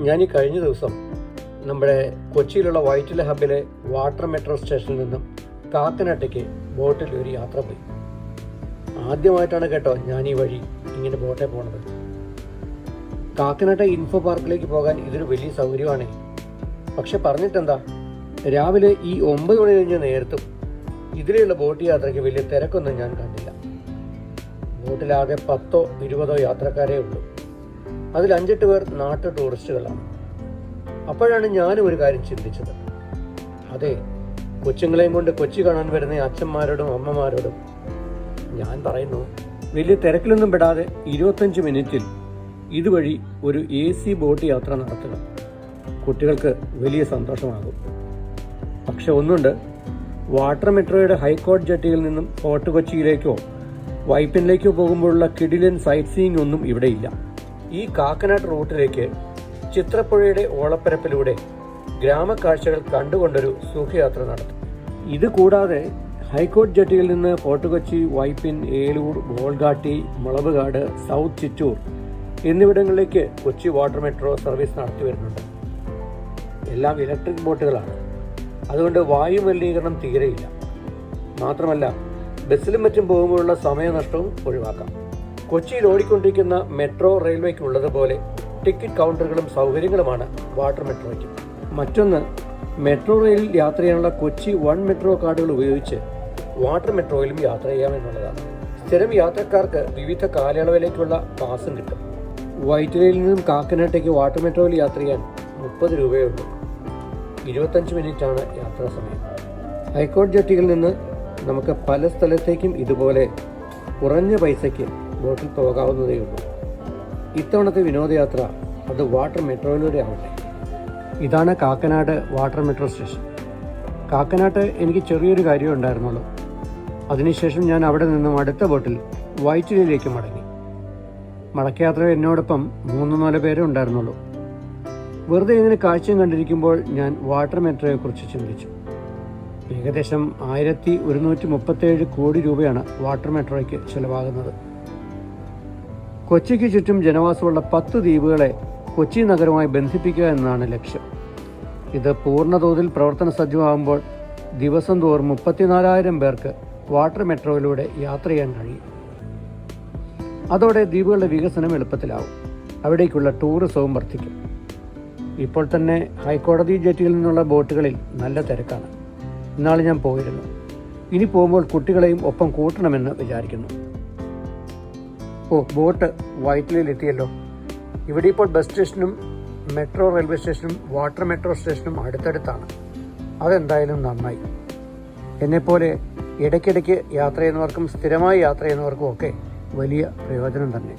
ഞാൻ ഈ കഴിഞ്ഞ ദിവസം നമ്മുടെ കൊച്ചിയിലുള്ള വൈറ്റില ഹബിലെ വാട്ടർ മെട്രോ സ്റ്റേഷനിൽ നിന്നും കാക്കനാട്ടേക്ക് ബോട്ടിൽ ഒരു യാത്ര പോയി. ആദ്യമായിട്ടാണ് കേട്ടോ ഞാൻ ഈ വഴി ഇങ്ങനെ ബോട്ടിൽ പോണത്. കാക്കനാട്ടെ ഇൻഫോ പാർക്കിലേക്ക് പോകാൻ ഇതൊരു വലിയ സൗകര്യമാണ്. പക്ഷെ പറഞ്ഞിട്ടെന്താ, രാവിലെ ഈ 9 മണി കഴിഞ്ഞ നേരത്തും ഇതിലെയുള്ള ബോട്ട് യാത്രയ്ക്ക് വലിയ തിരക്കൊന്നും ഞാൻ കണ്ടില്ല. ബോട്ടിലാകെ 10ഓ 20ഓ യാത്രക്കാരേ ഉള്ളൂ. അതിൽ 5-8 പേർ നാട്ടു ടൂറിസ്റ്റുകളാണ്. അപ്പോഴാണ് ഞാനും ഒരു കാര്യം ചിന്തിച്ചത്. അതെ, കൊച്ചുങ്ങളെയും കൊണ്ട് കൊച്ചി കാണാൻ വരുന്ന അച്ഛന്മാരോടും അമ്മമാരോടും ഞാൻ പറയുന്നു, വലിയ തിരക്കിലൊന്നും പെടാതെ 25 മിനിറ്റിൽ ഇതുവഴി ഒരു AC ബോട്ട് യാത്ര നടത്തുക. കുട്ടികൾക്ക് വലിയ സന്തോഷമാകും. പക്ഷെ ഒന്നുണ്ട്, വാട്ടർ മെട്രോയുടെ ഹൈക്കോർട്ട് ജെട്ടിയിൽ നിന്നും ഫോർട്ട് കൊച്ചിയിലേക്കോ വൈപ്പിനിലേക്കോ പോകുമ്പോഴുള്ള കിടിലൻ സൈറ്റ് സീയിങ് ഒന്നും ഇവിടെയില്ല. ഈ കാക്കനാട് റൂട്ടിലേക്ക് ചിത്രപ്പുഴയുടെ ഓളപ്പരപ്പിലൂടെ ഗ്രാമക്കാഴ്ചകൾ കണ്ടുകൊണ്ടൊരു സുഖയാത്ര നടത്തും. ഇത് കൂടാതെ ഹൈക്കോർട്ട് ജെട്ടിയിൽ നിന്ന് ഫോർട്ട് കൊച്ചി, വൈപ്പിൻ, ഏലൂർ, ബോൾഗാട്ടി, മുളവുകാട്, സൗത്ത് ചിറ്റൂർ എന്നിവിടങ്ങളിലേക്ക് കൊച്ചി വാട്ടർ മെട്രോ സർവീസ് നടത്തി വരുന്നുണ്ട്. എല്ലാം ഇലക്ട്രിക് ബോട്ടുകളാണ്. അതുകൊണ്ട് വായു മലിനീകരണം തീരെയില്ല. മാത്രമല്ല, ബസ്സിലും മറ്റും പോകുമ്പോഴുള്ള സമയനഷ്ടവും ഒഴിവാക്കാം. കൊച്ചിയിൽ ഓടിക്കൊണ്ടിരിക്കുന്ന മെട്രോ റെയിൽവേക്കുള്ളതുപോലെ ടിക്കറ്റ് കൗണ്ടറുകളും സൗകര്യങ്ങളുമാണ് വാട്ടർ മെട്രോയ്ക്ക്. മറ്റൊന്ന്, മെട്രോ റെയിലിൽ യാത്ര ചെയ്യാനുള്ള കൊച്ചി 1 മെട്രോ കാർഡുകൾ ഉപയോഗിച്ച് വാട്ടർ മെട്രോയിലും യാത്ര ചെയ്യാമെന്നുള്ളതാണ്. സ്ഥിരം യാത്രക്കാർക്ക് വിവിധ കാലയളവിലേക്കുള്ള പാസും കിട്ടും. വൈറ്റിലയിൽ നിന്നും കാക്കനാട്ടേക്ക് വാട്ടർ മെട്രോയിൽ യാത്ര ചെയ്യാൻ 30 രൂപയേ ഉള്ളൂ. 25 മിനിറ്റാണ് യാത്രാ സമയം. ഹൈക്കോർട്ട് ജെട്ടിയിൽ നിന്ന് നമുക്ക് പല സ്ഥലത്തേക്കും ഇതുപോലെ കുറഞ്ഞ പൈസയ്ക്ക് ബോട്ടിൽ പോകാവുന്നതേ ഉള്ളൂ. ഇത്തവണത്തെ വിനോദയാത്ര അത് വാട്ടർ മെട്രോയിലൂടെ ആവട്ടെ. ഇതാണ് കാക്കനാട് വാട്ടർ മെട്രോ സ്റ്റേഷൻ. കാക്കനാട്ട് എനിക്ക് ചെറിയൊരു കാര്യം ഉണ്ടായിരുന്നുള്ളൂ. അതിനുശേഷം ഞാൻ അവിടെ നിന്നും അടുത്ത ബോട്ടിൽ വൈറ്റിലയിലേക്ക് മടങ്ങി. മടക്കയാത്ര എന്നോടൊപ്പം 3-4 പേരേ ഉണ്ടായിരുന്നുള്ളൂ. വെറുതെ ഇങ്ങനെ കാഴ്ചയും കണ്ടിരിക്കുമ്പോൾ ഞാൻ വാട്ടർ മെട്രോയെക്കുറിച്ച് ചിന്തിച്ചു. ഏകദേശം 1137 കോടി രൂപയാണ് വാട്ടർ മെട്രോയ്ക്ക് ചിലവാകുന്നത്. കൊച്ചിക്ക് ചുറ്റും ജനവാസമുള്ള 10 ദ്വീപുകളെ കൊച്ചി നഗരവുമായി ബന്ധിപ്പിക്കുക എന്നതാണ് ലക്ഷ്യം. ഇത് പൂർണ്ണതോതിൽ പ്രവർത്തന സജ്ജമാകുമ്പോൾ ദിവസം തോറും 34,000 പേർക്ക് വാട്ടർ മെട്രോയിലൂടെ യാത്ര ചെയ്യാൻ കഴിയും. അതോടെ ദ്വീപുകളുടെ വികസനം എളുപ്പത്തിലാവും. അവിടേക്കുള്ള ടൂറിസവും വർദ്ധിക്കും. ഇപ്പോൾ തന്നെ ഹൈക്കോടതി ജെട്ടിയിൽ നിന്നുള്ള ബോട്ടുകളിൽ നല്ല തിരക്കാണ്. ഇന്നാൾ ഞാൻ പോയിരുന്നു. ഇനി പോകുമ്പോൾ കുട്ടികളെയും ഒപ്പം കൂട്ടണമെന്ന് വിചാരിക്കുന്നു. ബോട്ട് വൈറ്റിലയിൽ എത്തിയല്ലോ. ഇവിടെ ഇപ്പോൾ ബസ് സ്റ്റേഷനും മെട്രോ റെയിൽവേ സ്റ്റേഷനും വാട്ടർ മെട്രോ സ്റ്റേഷനും അടുത്തടുത്താണ്. അതെന്തായാലും നന്നായി. എന്നെപ്പോലെ ഇടയ്ക്കിടയ്ക്ക് യാത്ര ചെയ്യുന്നവർക്കും സ്ഥിരമായി യാത്ര ചെയ്യുന്നവർക്കും ഒക്കെ വലിയ പ്രയോജനം തന്നെ.